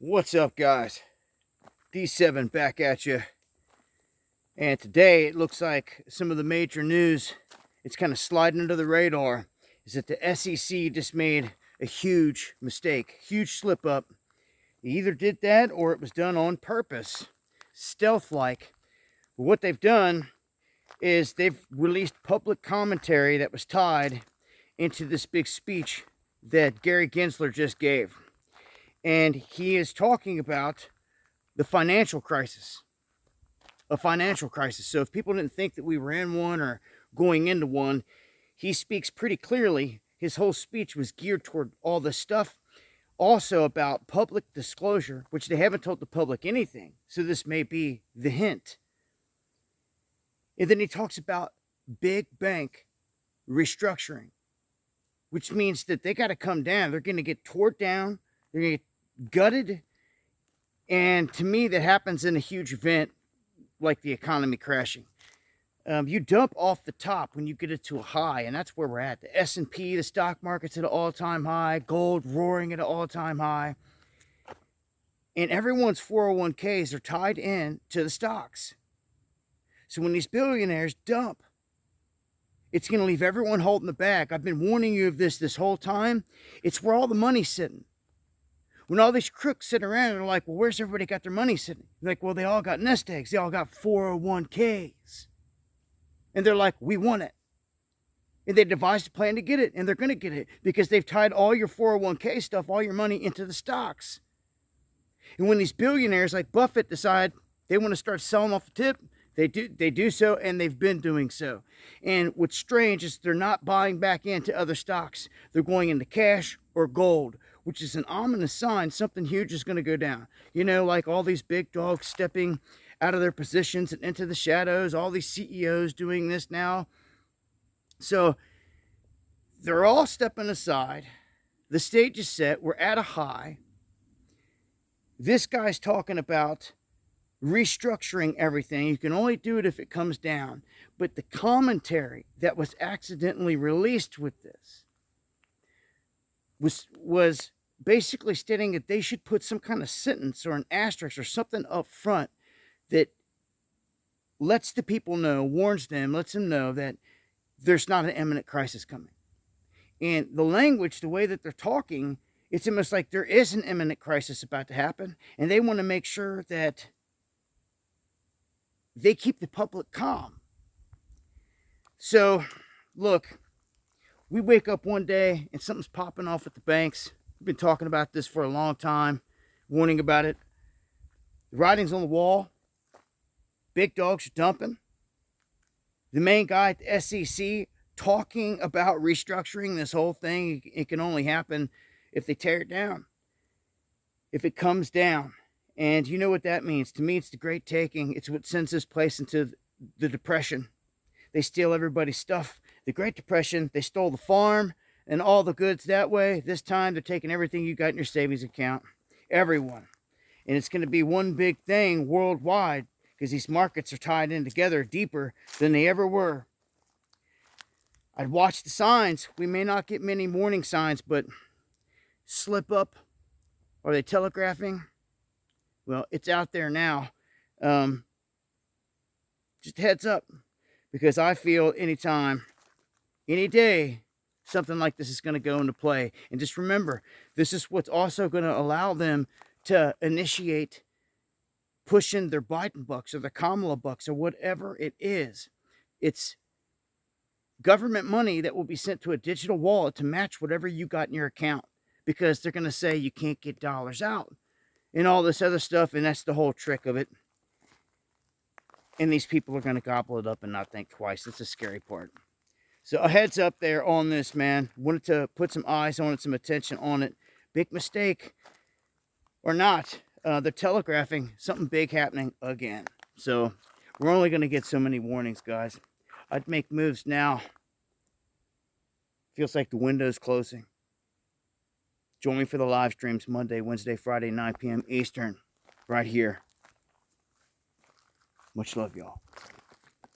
What's up, guys? D7 back at you. And today it looks like some of the major news, it's kind of sliding under the radar, is that the SEC just made a huge mistake, huge slip up. They either did that or it was done on purpose, stealth-like. But what they've done is they've released public commentary that was tied into this big speech that Gary Gensler just gave. And he is talking about the financial crisis. A financial crisis. So if people didn't think that we were in one or going into one, he speaks pretty clearly. His whole speech was geared toward all this stuff. Also about public disclosure, which they haven't told the public anything. So this may be the hint. And then he talks about big bank restructuring, which means that they got to come down. They're going to get torn down. They're going to get gutted. And to me, that happens in a huge event like the economy crashing. You dump off the top when you get it to a high, and that's where we're at. The S&P, the stock market's at an all-time high, gold roaring at an all-time high. And everyone's 401ks are tied in to the stocks. So when these billionaires dump, it's going to leave everyone holding the bag. I've been warning you of this whole time. It's where all the money's sitting. When all these crooks sit around, they're like, well, where's everybody got their money sitting? They're like, well, they all got nest eggs. They all got 401ks. And they're like, we want it. And they devised a plan to get it. And they're going to get it because they've tied all your 401k stuff, all your money into the stocks. And when these billionaires like Buffett decide they want to start selling off the tip, they do so, and they've been doing so. And what's strange is they're not buying back into other stocks. They're going into cash or gold, which is an ominous sign something huge is going to go down. You know, like all these big dogs stepping out of their positions and into the shadows, all these CEOs doing this now. So they're all stepping aside. The stage is set. We're at a high. This guy's talking about restructuring everything. You can only do it if it comes down. But the commentary that was accidentally released with this was basically stating that they should put some kind of sentence or an asterisk or something up front that lets the people know, warns them, lets them know that there's not an imminent crisis coming. And the language, the way that they're talking, it's almost like there is an imminent crisis about to happen, and they want to make sure that they keep the public calm. So, look, we wake up one day and something's popping off at the banks. We've been talking about this for a long time, warning about it. The writing's on the wall. Big dogs are dumping. The main guy at the SEC talking about restructuring this whole thing. It can only happen if they tear it down, if it comes down. And you know what that means. To me, it's the great taking. It's what sends this place into the Depression. They steal everybody's stuff. The Great Depression, they stole the farm and all the goods that way. This time, they're taking everything you got in your savings account. Everyone. And it's going to be one big thing worldwide because these markets are tied in together deeper than they ever were. I'd watch the signs. We may not get many warning signs, but SlipUp, are they telegraphing? Well, it's out there now. Just heads up, because I feel anytime, any day, something like this is going to go into play. And just remember, this is what's also going to allow them to initiate pushing their Biden bucks or their Kamala bucks or whatever it is. It's government money that will be sent to a digital wallet to match whatever you got in your account, because they're going to say you can't get dollars out and all this other stuff, and that's the whole trick of it. And these people are going to gobble it up and not think twice. That's the scary part. So a heads up there on this, man. Wanted to put some eyes on it, some attention on it. Big mistake or not, they're telegraphing something big happening again. So we're only going to get so many warnings, guys. I'd make moves now. Feels like the window's closing. Join me for the live streams Monday, Wednesday, Friday, 9 p.m. Eastern, right here. Much love, y'all.